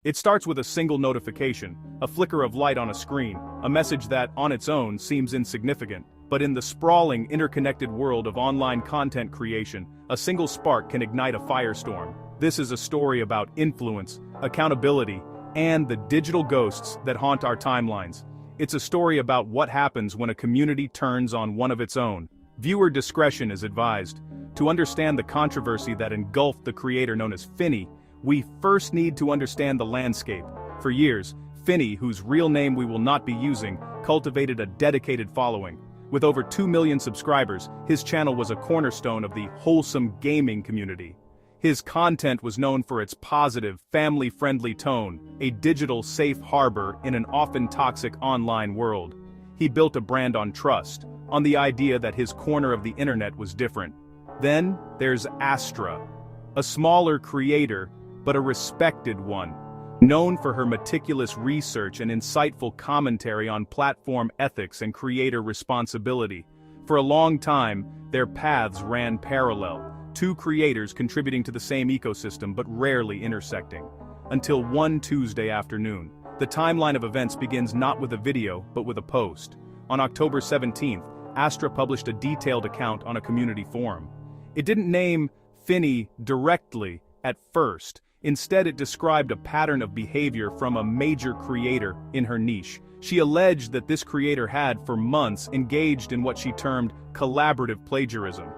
It starts with a single notification, a flicker of light on a screen, a message that, on its own, seems insignificant. But in the sprawling, interconnected world of online content creation, a single spark can ignite a firestorm. This is a story about influence, accountability, and the digital ghosts that haunt our timelines. It's a story about what happens when a community turns on one of its own. Viewer discretion is advised. To understand the controversy that engulfed the creator known as Finney, we first need to understand the landscape. For years, Finney, whose real name we will not be using, cultivated a dedicated following. With over 2 million subscribers, his channel was a cornerstone of the wholesome gaming community. His content was known for its positive, family-friendly tone, a digital safe harbor in an often toxic online world. He built a brand on trust, on the idea that his corner of the internet was different. Then, there's Astra, a smaller creator, but a respected one, known for her meticulous research and insightful commentary on platform ethics and creator responsibility. For a long time, their paths ran parallel, two creators contributing to the same ecosystem but rarely intersecting. Until one Tuesday afternoon, the timeline of events begins not with a video, but with a post. On October 17th, Astra published a detailed account on a community forum. It didn't name Finney directly at first. Instead, it described a pattern of behavior from a major creator in her niche. She alleged that this creator had, for months, engaged in what she termed collaborative plagiarism.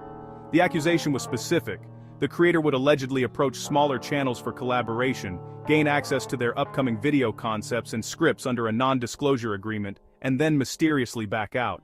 The accusation was specific. The creator would allegedly approach smaller channels for collaboration, gain access to their upcoming video concepts and scripts under a non-disclosure agreement, and then mysteriously back out.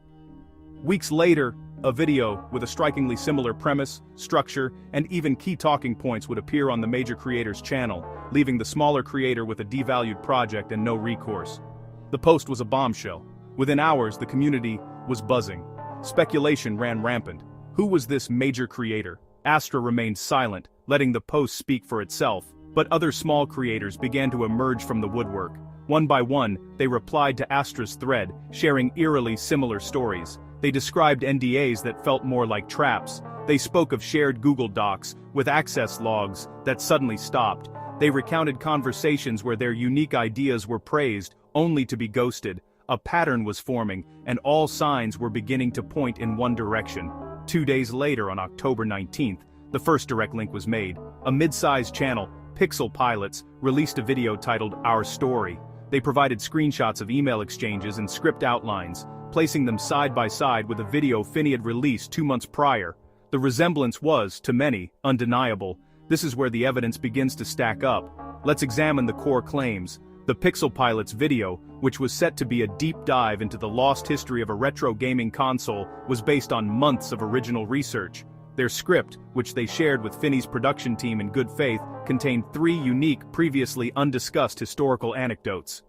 Weeks later, a video with a strikingly similar premise, structure, and even key talking points would appear on the major creator's channel, leaving the smaller creator with a devalued project and no recourse. The post was a bombshell. Within hours, the community was buzzing. Speculation ran rampant. Who was this major creator? Astra remained silent, letting the post speak for itself, but other small creators began to emerge from the woodwork. One by one, they replied to Astra's thread, sharing eerily similar stories. They described NDAs that felt more like traps. They spoke of shared Google Docs with access logs that suddenly stopped. They recounted conversations where their unique ideas were praised, only to be ghosted. A pattern was forming, and all signs were beginning to point in one direction. 2 days later, on October 19th, the first direct link was made. A mid-sized channel, Pixel Pilots, released a video titled Our Story. They provided screenshots of email exchanges and script outlines, placing them side by side with a video Finney had released 2 months prior. The resemblance was, to many, undeniable. This is where the evidence begins to stack up. Let's examine the core claims. The Pixel Pilots video, which was set to be a deep dive into the lost history of a retro gaming console, was based on months of original research. Their script, which they shared with Finney's production team in good faith, contained 3 unique, previously undiscussed historical anecdotes.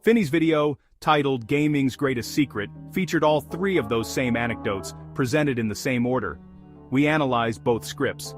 Finney's video, titled Gaming's Greatest Secret, featured all 3 of those same anecdotes, presented in the same order. We analyzed both scripts.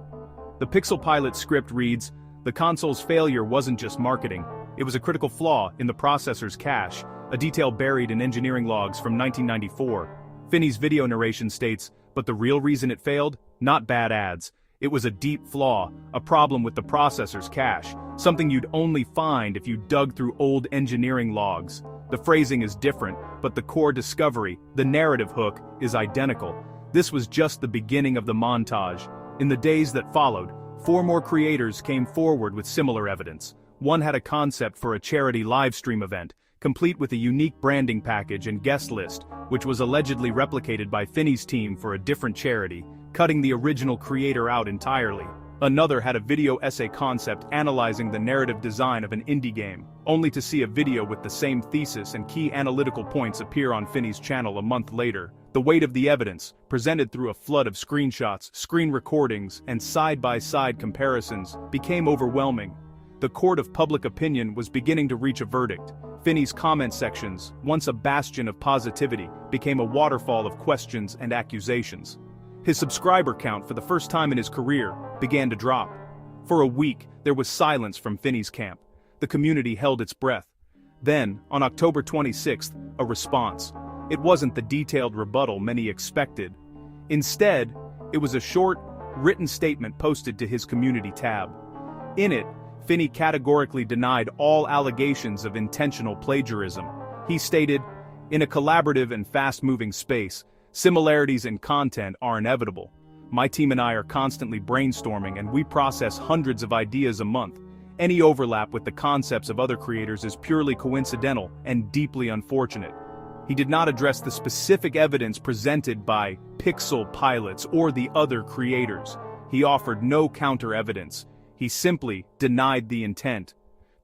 The Pixel Pilot script reads, "The console's failure wasn't just marketing. It was a critical flaw in the processor's cache, a detail buried in engineering logs from 1994. Finney's video narration states, but the real reason it failed? Not bad ads. It was a deep flaw, a problem with the processor's cache, something you'd only find if you dug through old engineering logs. The phrasing is different, but the core discovery, the narrative hook, is identical. This was just the beginning of the montage. In the days that followed, 4 more creators came forward with similar evidence. One had a concept for a charity livestream event, complete with a unique branding package and guest list, which was allegedly replicated by Finney's team for a different charity, cutting the original creator out entirely. Another had a video essay concept analyzing the narrative design of an indie game, only to see a video with the same thesis and key analytical points appear on Finney's channel a month later. The weight of the evidence, presented through a flood of screenshots, screen recordings, and side-by-side comparisons, became overwhelming. The court of public opinion was beginning to reach a verdict. Finney's comment sections, once a bastion of positivity, became a waterfall of questions and accusations. His subscriber count, for the first time in his career, began to drop. For a week, there was silence from Finney's camp. The community held its breath. Then, on October 26th, a response. It wasn't the detailed rebuttal many expected. Instead, it was a short, written statement posted to his community tab. In it, Finney categorically denied all allegations of intentional plagiarism. He stated, "In a collaborative and fast-moving space, similarities in content are inevitable. My team and I are constantly brainstorming and we process hundreds of ideas a month. Any overlap with the concepts of other creators is purely coincidental and deeply unfortunate." He did not address the specific evidence presented by Pixel pilots or the other creators. He offered no counter-evidence. He simply denied the intent.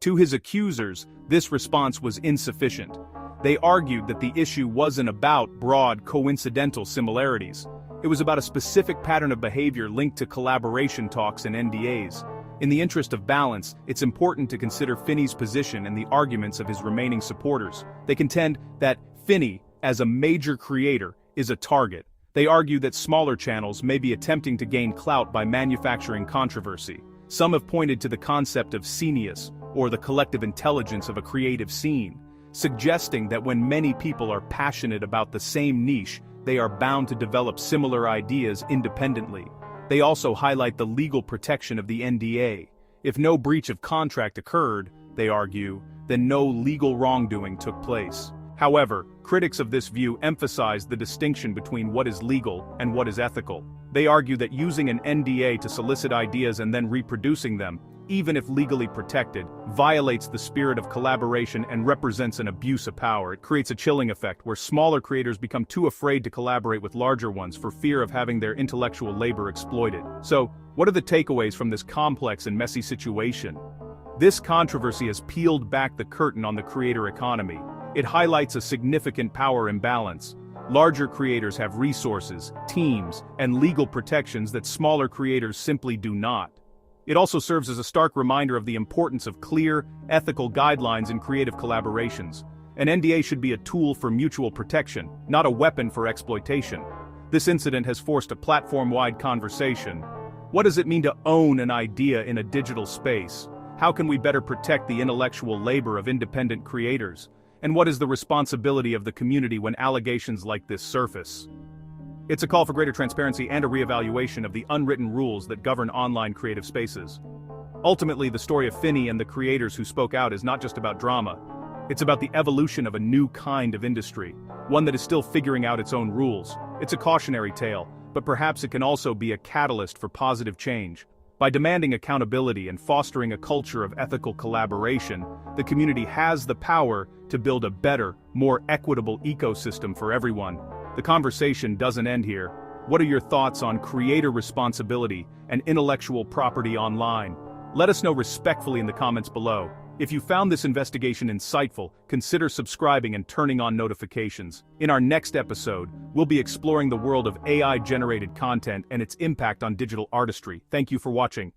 To his accusers, this response was insufficient. They argued that the issue wasn't about broad coincidental similarities. It was about a specific pattern of behavior linked to collaboration talks and NDAs. In the interest of balance, it's important to consider Finney's position and the arguments of his remaining supporters. They contend that Finney, as a major creator, is a target. They argue that smaller channels may be attempting to gain clout by manufacturing controversy. Some have pointed to the concept of scenius, or the collective intelligence of a creative scene, suggesting that when many people are passionate about the same niche, they are bound to develop similar ideas independently. They also highlight the legal protection of the NDA. If no breach of contract occurred, they argue, then no legal wrongdoing took place. However, critics of this view emphasize the distinction between what is legal and what is ethical. They argue that using an NDA to solicit ideas and then reproducing them, even if legally protected, violates the spirit of collaboration and represents an abuse of power. It creates a chilling effect where smaller creators become too afraid to collaborate with larger ones for fear of having their intellectual labor exploited. So, what are the takeaways from this complex and messy situation? This controversy has peeled back the curtain on the creator economy. It highlights a significant power imbalance. Larger creators have resources, teams, and legal protections that smaller creators simply do not. It also serves as a stark reminder of the importance of clear, ethical guidelines in creative collaborations. An NDA should be a tool for mutual protection, not a weapon for exploitation. This incident has forced a platform-wide conversation. What does it mean to own an idea in a digital space? How can we better protect the intellectual labor of independent creators? And what is the responsibility of the community when allegations like this surface? It's a call for greater transparency and a reevaluation of the unwritten rules that govern online creative spaces. Ultimately, the story of Finney and the creators who spoke out is not just about drama. It's about the evolution of a new kind of industry, one that is still figuring out its own rules. It's a cautionary tale, but perhaps it can also be a catalyst for positive change. By demanding accountability and fostering a culture of ethical collaboration, the community has the power to build a better, more equitable ecosystem for everyone. The conversation doesn't end here. What are your thoughts on creator responsibility and intellectual property online? Let us know respectfully in the comments below. If you found this investigation insightful, consider subscribing and turning on notifications. In our next episode, we'll be exploring the world of AI-generated content and its impact on digital artistry. Thank you for watching.